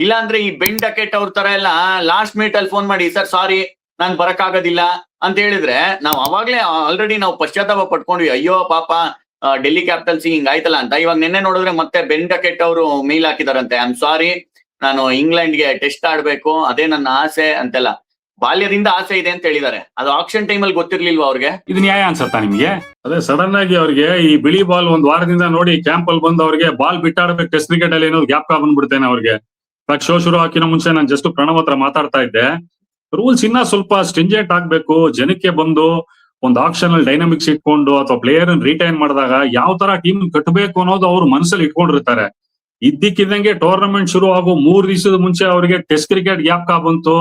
ಇಲ್ಲ ಅಂದ್ರೆ ಈ ಬೆನ್ ಡಕೆಟ್ ಅವ್ರ ತರ ಎಲ್ಲ ಲಾಸ್ಟ್ ಮಿನಿಟ್ ಅಲ್ಲಿ ಫೋನ್ ಮಾಡಿ ಸರ್ ಸಾರಿ ನಾನ್ ಬರಕ್ಕಾಗೋದಿಲ್ಲ ಅಂತ ಹೇಳಿದ್ರೆ ನಾವ್ ಅವಾಗ್ಲೇ ಆಲ್ರೆಡಿ ನಾವು ಪಶ್ಚಾತ್ತಾಪ ಪಡ್ಕೊಂಡ್ವಿ, ಅಯ್ಯೋ ಪಾಪ ಡೆಲ್ಲಿ ಕ್ಯಾಪಿಟಲ್ಸ್ ಹಿಂಗ್ ಆಯ್ತಲ್ಲ ಅಂತ. ಇವಾಗ ನಿನ್ನೆ ನೋಡಿದ್ರೆ ಮತ್ತೆ ಬೆನ್ ಡಕೆಟ್ ಅವರು ಮೇಲ್ ಹಾಕಿದಾರಂತೆ, ಐ ಆಮ್ ಸಾರಿ ನಾನು ಇಂಗ್ಲೆಂಡ್ಗೆ ಟೆಸ್ಟ್ ಆಡ್ಬೇಕು, ಅದೇ ನನ್ನ ಆಸೆ ಅಂತೆಲ್ಲ. ಬಾಲ್ಯದಿಂದ ಆಸೆ ಇದೆ ಅಂತ ಹೇಳಿದ್ದಾರೆ. ಅದು ಆಕ್ಷನ್ ಟೈಮ್ ಅಲ್ಲಿ ಗೊತ್ತಿರ್ಲಿಲ್ವಾ ಅವ್ರಿಗೆ? ಇದು ನ್ಯಾಯ ಅನ್ಸತ್ತಾ ನಿಮ್ಗೆ? ಅದೇ ಸಡನ್ ಆಗಿ ಅವ್ರಿಗೆ ಈ ಬಿಳಿ ಬಾಲ್ ಒಂದ್ ವಾರದಿಂದ ನೋಡಿ ಕ್ಯಾಂಪ್ ಅಲ್ಲಿ ಬಂದು ಅವ್ರಿಗೆ ಬಾಲ್ ಬಿಟ್ಟಾಡ್ಬೇಕು ಟೆಸ್ಟ್ ಕ್ರಿಕೆಟ್ ಅಲ್ಲಿ ಏನೋ ಗ್ಯಾಪ್ ಬಂದ್ಬಿಡ್ತೇನೆ ಅವ್ರಿಗೆ. ಶೋ ಶುರು ಹಾಕಿನ ಮುಂಚೆ ನಾನು ಜಸ್ಟ್ ಪ್ರಣವ್ ಹತ್ರ ಮಾತಾಡ್ತಾ ಇದ್ದೆ, ರೂಲ್ಸ್ ಇನ್ನ ಸ್ವಲ್ಪ ಸ್ಟ್ರಿಂಜೆಂಟ್ ಆಗ್ಬೇಕು. ಜನಕ್ಕೆ ಬಂದು ಒಂದು ಆಕ್ಷನ್ ಅಲ್ಲಿ ಡೈನಾಮಿಕ್ಸ್ ಇಟ್ಕೊಂಡು ಅಥವಾ ಪ್ಲೇಯರ್ ರಿಟೈನ್ ಮಾಡಿದಾಗ ಯಾವ ತರ ಟೀಮ್ ಕಟ್ಟಬೇಕು ಅನ್ನೋದು ಅವ್ರು ಮನಸ್ಸಲ್ಲಿ ಇಟ್ಕೊಂಡಿರ್ತಾರೆ. ಇದ್ದಕ್ಕಿದ್ದಂಗೆ ಟೂರ್ನಮೆಂಟ್ ಶುರು ಆಗೋ 3 ದಿವಸದ ಮುಂಚೆ ಅವರಿಗೆ ಟೆಸ್ಟ್ ಕ್ರಿಕೆಟ್ ಗ್ಯಾಪ್ ಬಂತು.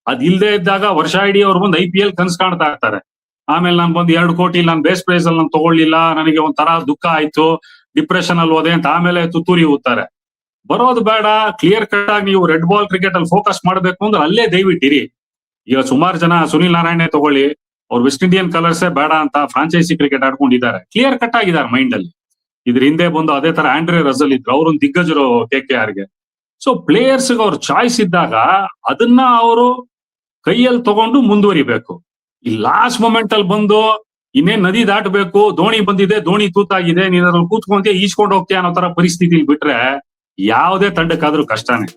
ಅದ್ ಇಲ್ದೇ ಇದ್ದಾಗ ವರ್ಷ ಇಡೀ ಅವ್ರು ಬಂದು IPL ಕನ್ಸ್ ಕಾಣ್ತಾ ಇರ್ತಾರೆ. ಆಮೇಲೆ ನಾನು ಬಂದು 2 ಕೋಟಿ ನಾನು ಬೇಸ್ ಪ್ರೈಸ್ ಅಲ್ಲಿ ನಾನು ತಗೊಳ್ಳಿಲ್ಲ, ನನಗೆ ಒಂಥರ ದುಃಖ ಆಯ್ತು, ಡಿಪ್ರೆಷನ್ ಅಲ್ಲಿ ಹೋದೆ ಅಂತ ಆಮೇಲೆ ತುತ್ತೂರಿ ಊದ್ತಾರೆ. ಬರೋದು ಬೇಡ, ಕ್ಲಿಯರ್ ಕಟ್ ಆಗಿ ನೀವು ರೆಡ್ ಬಾಲ್ ಕ್ರಿಕೆಟ್ ಅಲ್ಲಿ ಫೋಕಸ್ ಮಾಡ್ಬೇಕು ಅಂದ್ರೆ ಅಲ್ಲೇ ದಯವಿಟ್ಟಿರಿ. ಈಗ ಸುಮಾರು ಜನ ಸುನಿಲ್ ನಾರಾಯಣೆ ತಗೊಳ್ಳಿ, ಅವ್ರು ವೆಸ್ಟ್ ಇಂಡಿಯನ್ ಕಲರ್ಸೇ ಬೇಡ ಅಂತ ಫ್ರಾಂಚೈಸಿ ಕ್ರಿಕೆಟ್ ಆಡ್ಕೊಂಡಿದ್ದಾರೆ, ಕ್ಲಿಯರ್ ಕಟ್ ಆಗಿದ್ದಾರೆ ಮೈಂಡ್ ಅಲ್ಲಿ. ಇದ್ರ ಹಿಂದೆ ಬಂದು ಅದೇ ತರ ಆಂಡ್ರೆ ರಸಲ್ ಇದ್ರು, ಅವ್ರೊಂದು ದಿಗ್ಗಜರು KKRಗೆ. ಸೊ ಪ್ಲೇಯರ್ಸ್ ಅವ್ರ ಚಾಯ್ಸ್ ಇದ್ದಾಗ ಅದನ್ನ ಅವರು ಕೈಯಲ್ಲಿ ತಗೊಂಡು ಮುಂದುವರಿಬೇಕು. ಈ ಲಾಸ್ಟ್ ಮೊಮೆಂಟ್ ಅಲ್ಲಿ ಬಂದು ಇನ್ನೇನ್ ನದಿ ದಾಟಬೇಕು, ದೋಣಿ ಬಂದಿದೆ, ದೋಣಿ ತೂತಾಗಿದೆ, ನೀನ್ ಅದ್ರಲ್ಲಿ ಕೂತ್ಕೊಂತೀಯ ಈಸ್ಕೊಂಡು ಹೋಗ್ತೀಯ ಅನ್ನೋ ತರ ಪರಿಸ್ಥಿತಿಲಿ ಬಿಟ್ರೆ ಯಾವುದೇ ತಂಡಕ್ಕಾದ್ರೂ ಕಷ್ಟನೇ.